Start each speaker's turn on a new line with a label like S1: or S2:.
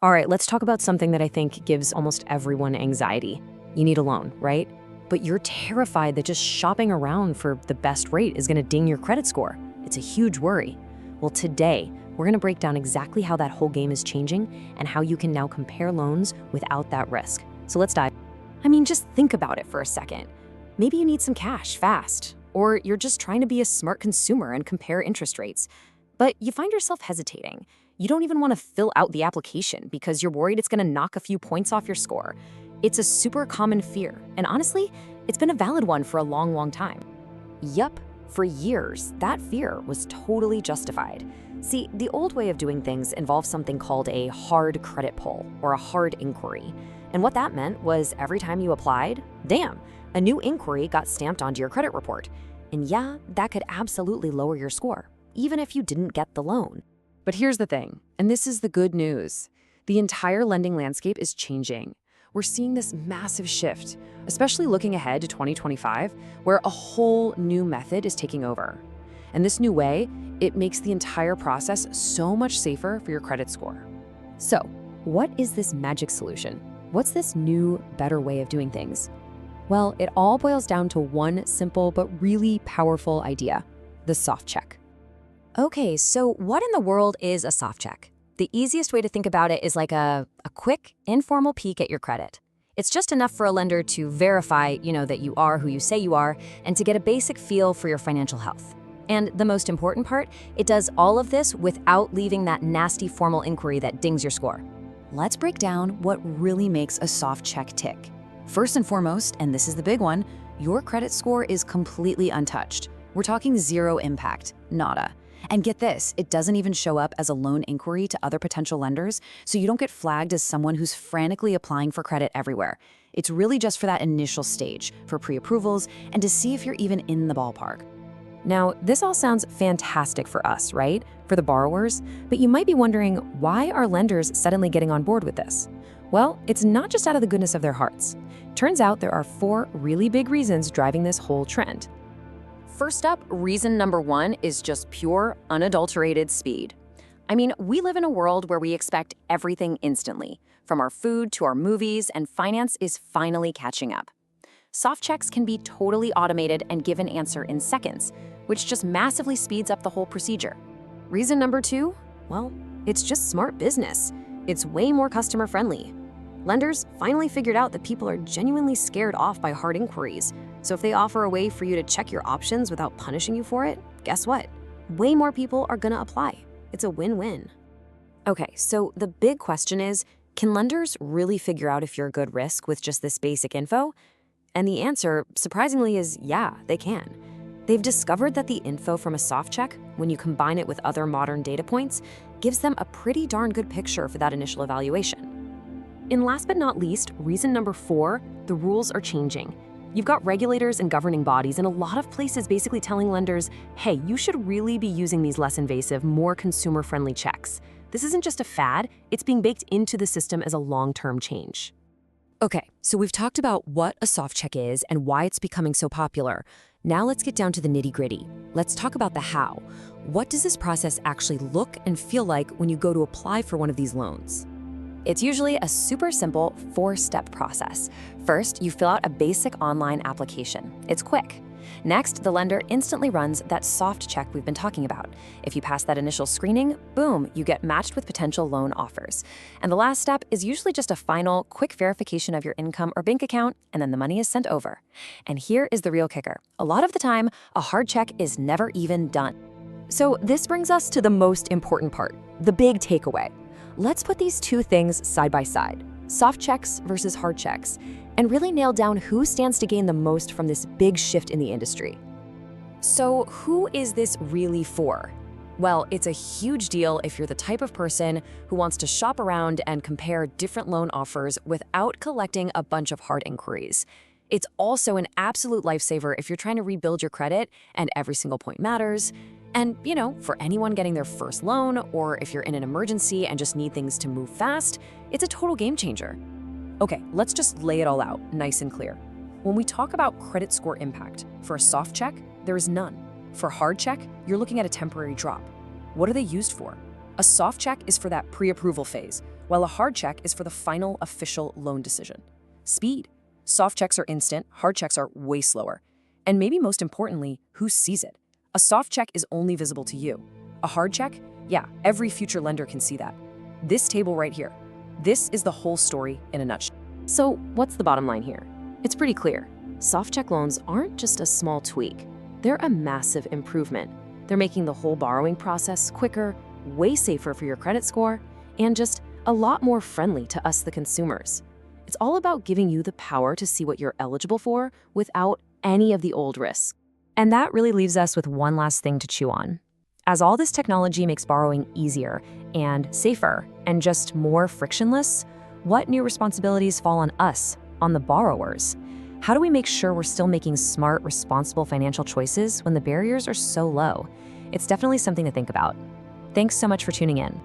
S1: All right, let's talk about something that I think gives almost everyone anxiety. You need a loan, right? But you're terrified that just shopping around for the best rate is going to ding your credit score. It's a huge worry. Well, today, we're going to break down exactly how that whole game is changing and how you can now compare loans without that risk. So let's dive. Just think about it for a second. Maybe you need some cash fast, or you're just trying to be a smart consumer and compare interest rates. But you find yourself hesitating. You don't even want to fill out the application because you're worried it's going to knock a few points off your score. It's a super common fear, and honestly, it's been a valid one for a long, long time. Yup, for years, that fear was totally justified. See, the old way of doing things involved something called a hard credit pull or a hard inquiry. And what that meant was every time you applied, damn, a new inquiry got stamped onto your credit report. And yeah, that could absolutely lower your score, even if you didn't get the loan. But here's the thing, and this is the good news. The entire lending landscape is changing. We're seeing this massive shift, especially looking ahead to 2025, where a whole new method is taking over. And this new way, it makes the entire process so much safer for your credit score. So, what is this magic solution? What's this new, better way of doing things? Well, it all boils down to one simple but really powerful idea: the soft check. Okay, so what in the world is a soft check? The easiest way to think about it is like a quick, informal peek at your credit. It's just enough for a lender to verify, that you are who you say you are and to get a basic feel for your financial health. And the most important part, it does all of this without leaving that nasty formal inquiry that dings your score. Let's break down what really makes a soft check tick. First and foremost, and this is the big one, your credit score is completely untouched. We're talking zero impact, nada. And get this, it doesn't even show up as a loan inquiry to other potential lenders, so you don't get flagged as someone who's frantically applying for credit everywhere. It's really just for that initial stage, for pre-approvals, and to see if you're even in the ballpark. Now, this all sounds fantastic for us, right? For the borrowers, but you might be wondering, why are lenders suddenly getting on board with this? Well, it's not just out of the goodness of their hearts. Turns out there are 4 really big reasons driving this whole trend. First up, reason number 1 is just pure, unadulterated speed. We live in a world where we expect everything instantly, from our food to our movies, and finance is finally catching up. Soft checks can be totally automated and give an answer in seconds, which just massively speeds up the whole procedure. Reason number 2? Well, it's just smart business. It's way more customer-friendly. Lenders finally figured out that people are genuinely scared off by hard inquiries. So if they offer a way for you to check your options without punishing you for it, guess what? Way more people are gonna apply. It's a win-win. Okay, so the big question is, can lenders really figure out if you're a good risk with just this basic info? And the answer, surprisingly, is yeah, they can. They've discovered that the info from a soft check, when you combine it with other modern data points, gives them a pretty darn good picture for that initial evaluation. And last but not least, reason number 4, the rules are changing. You've got regulators and governing bodies in a lot of places basically telling lenders, hey, you should really be using these less invasive, more consumer-friendly checks. This isn't just a fad, it's being baked into the system as a long-term change. Okay, so we've talked about what a soft check is and why it's becoming so popular. Now let's get down to the nitty-gritty. Let's talk about the how. What does this process actually look and feel like when you go to apply for one of these loans? It's usually a super simple 4-step process. First, you fill out a basic online application. It's quick. Next, the lender instantly runs that soft check we've been talking about. If you pass that initial screening, boom, you get matched with potential loan offers. And the last step is usually just a final, quick verification of your income or bank account, and then the money is sent over. And here is the real kicker. A lot of the time, a hard check is never even done. So this brings us to the most important part, the big takeaway. Let's put these two things side by side, soft checks versus hard checks, and really nail down who stands to gain the most from this big shift in the industry. So who is this really for? Well, it's a huge deal if you're the type of person who wants to shop around and compare different loan offers without collecting a bunch of hard inquiries. It's also an absolute lifesaver if you're trying to rebuild your credit and every single point matters. And, for anyone getting their first loan, or if you're in an emergency and just need things to move fast, it's a total game changer. Okay, let's just lay it all out, nice and clear. When we talk about credit score impact, for a soft check, there is none. For hard check, you're looking at a temporary drop. What are they used for? A soft check is for that pre-approval phase,
S2: while a hard check is for the final official loan decision. Speed. Soft checks are instant, hard checks are way slower. And maybe most importantly, who sees it? A soft check is only visible to you. A hard check? Yeah, every future lender can see that. This table right here. This is the whole story in a nutshell.
S1: So what's the bottom line here? It's pretty clear. Soft check loans aren't just a small tweak. They're a massive improvement. They're making the whole borrowing process quicker, way safer for your credit score, and just a lot more friendly to us, the consumers. It's all about giving you the power to see what you're eligible for without any of the old risks. And that really leaves us with one last thing to chew on. As all this technology makes borrowing easier and safer and just more frictionless, what new responsibilities fall on us, on the borrowers? How do we make sure we're still making smart, responsible financial choices when the barriers are so low? It's definitely something to think about. Thanks so much for tuning in.